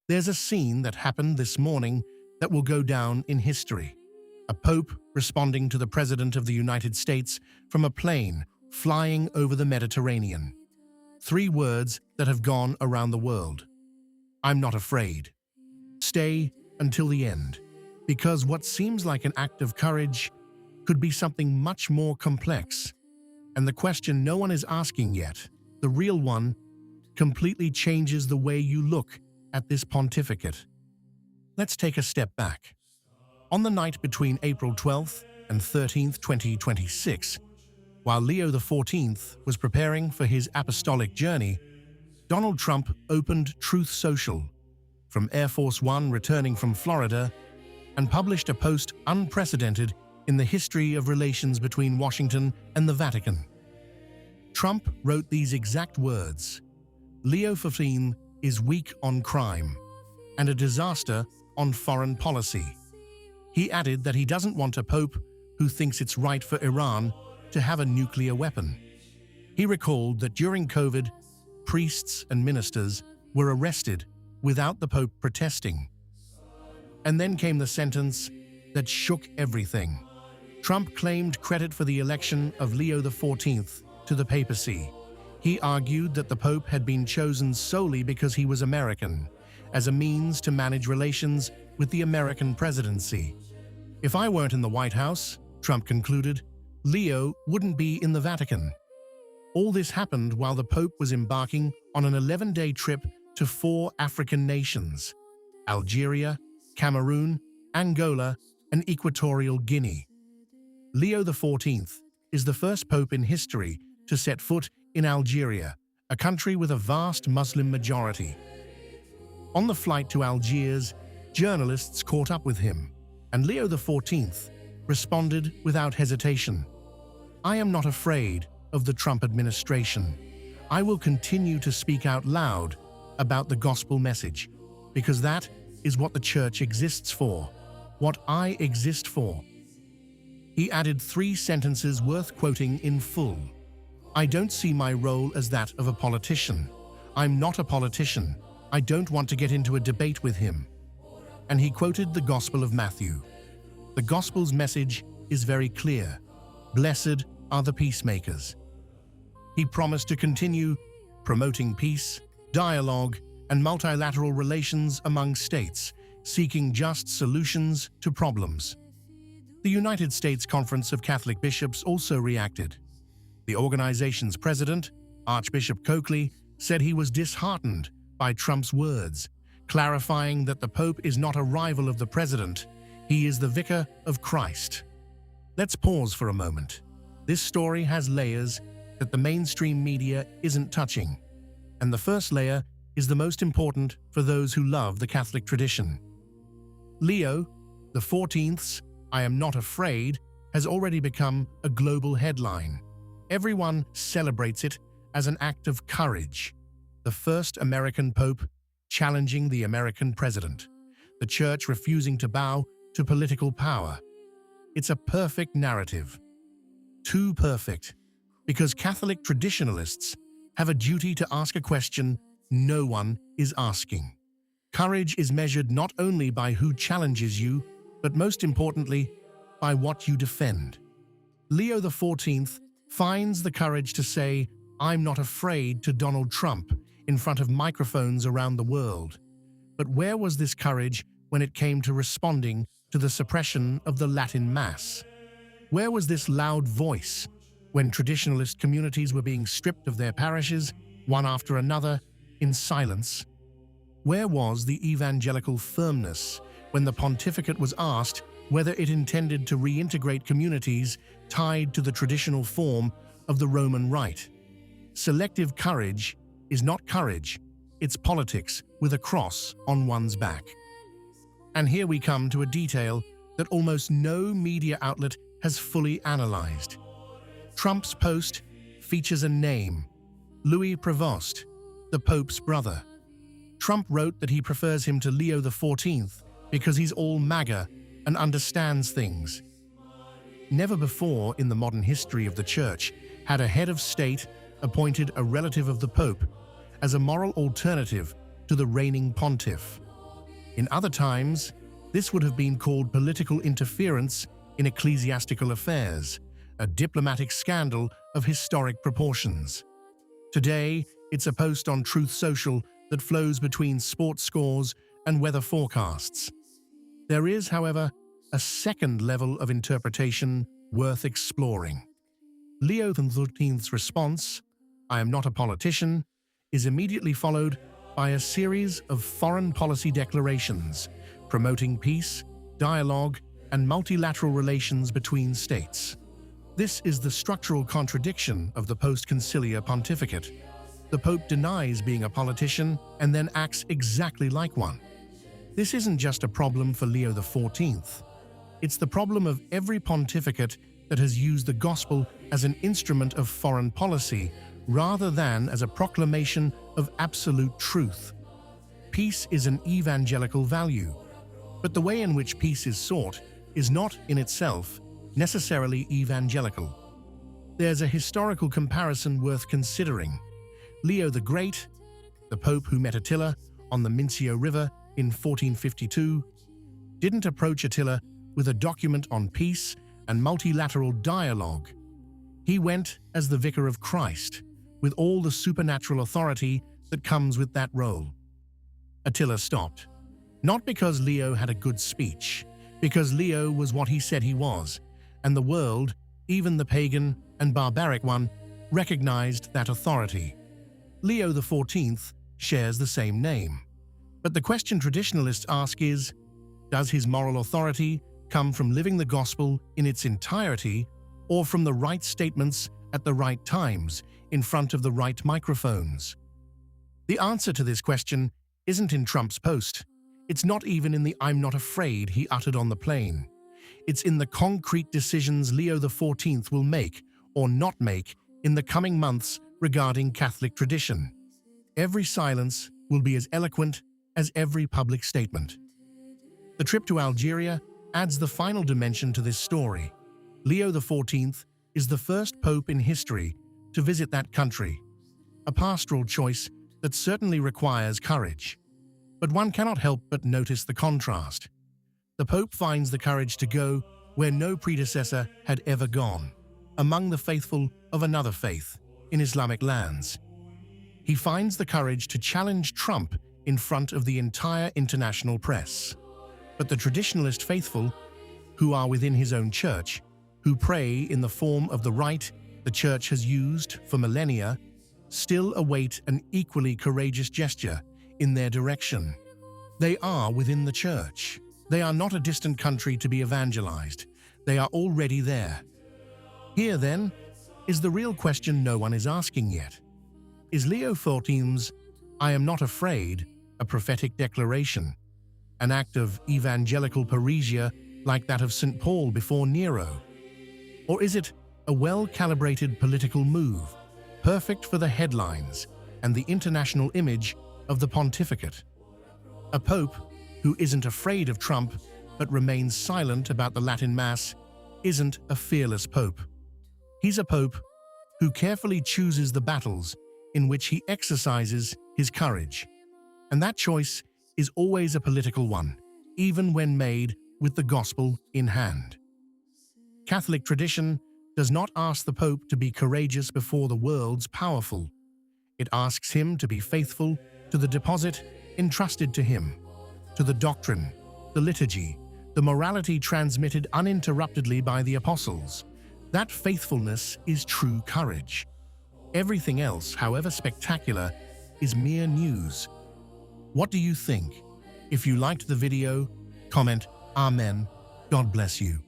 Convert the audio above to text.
There's a scene that happened this morning that will go down in history. A pope responding to the President of the United States from a plane flying over the Mediterranean. 3 words that have gone around the world. I'm not afraid. Stay until the end, because what seems like an act of courage could be something much more complex. And the question no one is asking yet, the real one, completely changes the way you look at this pontificate. Let's take a step back. On the night between April 12th and 13th, 2026, while Leo XIV was preparing for his apostolic journey, Donald Trump opened Truth Social from Air Force One returning from Florida and published a post unprecedented in the history of relations between Washington and the Vatican. Trump wrote these exact words: "Leo XIV is weak on crime and a disaster on foreign policy." He added that he doesn't want a pope who thinks it's right for Iran to have a nuclear weapon. He recalled that during COVID, priests and ministers were arrested without the pope protesting. And then came the sentence that shook everything. Trump claimed credit for the election of Leo XIV to the papacy. He argued that the pope had been chosen solely because he was American, as a means to manage relations with the American presidency. "If I weren't in the White House," Trump concluded, "Leo wouldn't be in the Vatican." All this happened while the Pope was embarking on an 11-day trip to 4 African nations: Algeria, Cameroon, Angola, and Equatorial Guinea. Leo XIV is the first pope in history to set foot in Algeria, a country with a vast Muslim majority. On the flight to Algiers, journalists caught up with him, and Leo XIV responded without hesitation. "I am not afraid of the Trump administration. I will continue to speak out loud about the gospel message, because that is what the church exists for, what I exist for." He added 3 sentences worth quoting in full. "I don't see my role as that of a politician. I'm not a politician. I don't want to get into a debate with him." And he quoted the Gospel of Matthew. The Gospel's message is very clear: blessed are the peacemakers. He promised to continue promoting peace, dialogue, and multilateral relations among states, seeking just solutions to problems. The United States Conference of Catholic Bishops also reacted. The organization's president, Archbishop Coakley, said he was disheartened by Trump's words, clarifying that the Pope is not a rival of the president, he is the vicar of Christ. Let's pause for a moment. This story has layers that the mainstream media isn't touching, and the first layer is the most important for those who love the Catholic tradition. Leo XIV's "I am not afraid" has already become a global headline. Everyone celebrates it as an act of courage. The first American pope challenging the American president, the church refusing to bow to political power. It's a perfect narrative. Too perfect, because Catholic traditionalists have a duty to ask a question no one is asking. Courage is measured not only by who challenges you, but most importantly, by what you defend. Leo XIV finds the courage to say, "I'm not afraid" to Donald Trump in front of microphones around the world. But where was this courage when it came to responding to the suppression of the Latin Mass? Where was this loud voice when traditionalist communities were being stripped of their parishes, one after another, in silence? Where was the evangelical firmness when the pontificate was asked whether it intended to reintegrate communities tied to the traditional form of the Roman Rite? Selective courage is not courage, it's politics with a cross on one's back. And here we come to a detail that almost no media outlet has fully analyzed. Trump's post features a name: Louis Prevost, the Pope's brother. Trump wrote that he prefers him to Leo XIV because he's all MAGA and understands things. Never before in the modern history of the Church had a head of state appointed a relative of the Pope as a moral alternative to the reigning pontiff. In other times, this would have been called political interference in ecclesiastical affairs, a diplomatic scandal of historic proportions. Today, it's a post on Truth Social that flows between sports scores and weather forecasts. There is, however, a second level of interpretation worth exploring. Leo XIII's response, "I am not a politician," is immediately followed by a series of foreign policy declarations promoting peace, dialogue, and multilateral relations between states. This is the structural contradiction of the post-conciliar pontificate. The Pope denies being a politician and then acts exactly like one. This isn't just a problem for Leo XIV. It's the problem of every pontificate that has used the gospel as an instrument of foreign policy rather than as a proclamation of absolute truth. Peace is an evangelical value, but the way in which peace is sought is not in itself necessarily evangelical. There's a historical comparison worth considering. Leo the Great, the Pope who met Attila on the Mincio River in 1452, didn't approach Attila with a document on peace and multilateral dialogue. He went as the vicar of Christ, with all the supernatural authority that comes with that role. Attila stopped, not because Leo had a good speech, because Leo was what he said he was, and the world, even the pagan and barbaric one, recognized that authority. Leo XIV shares the same name. But the question traditionalists ask is, does his moral authority come from living the gospel in its entirety or from the right statements at the right times in front of the right microphones? The answer to this question isn't in Trump's post. It's not even in the "I'm not afraid" he uttered on the plane. It's in the concrete decisions Leo XIV will make or not make in the coming months regarding Catholic tradition. Every silence will be as eloquent as every public statement. The trip to Algeria adds the final dimension to this story. Leo XIV is the first pope in history to visit that country, a pastoral choice that certainly requires courage. But one cannot help but notice the contrast. The Pope finds the courage to go where no predecessor had ever gone, among the faithful of another faith, in Islamic lands. He finds the courage to challenge Trump in front of the entire international press. But the traditionalist faithful, who are within his own church, who pray in the form of the rite the church has used for millennia, still await an equally courageous gesture in their direction. They are within the church. They are not a distant country to be evangelized. They are already there. Here, then, is the real question no one is asking yet. Is Leo XIV's "I am not afraid" a prophetic declaration, an act of evangelical parrhesia like that of St. Paul before Nero? Or is it a well-calibrated political move, perfect for the headlines and the international image of the pontificate? A pope who isn't afraid of Trump but remains silent about the Latin Mass isn't a fearless pope. He's a pope who carefully chooses the battles in which he exercises his courage. And that choice is always a political one, even when made with the gospel in hand. Catholic tradition does not ask the Pope to be courageous before the world's powerful. It asks him to be faithful to the deposit entrusted to him, to the doctrine, the liturgy, the morality transmitted uninterruptedly by the apostles. That faithfulness is true courage. Everything else, however spectacular, is mere news. What do you think? If you liked the video, comment "Amen." God bless you.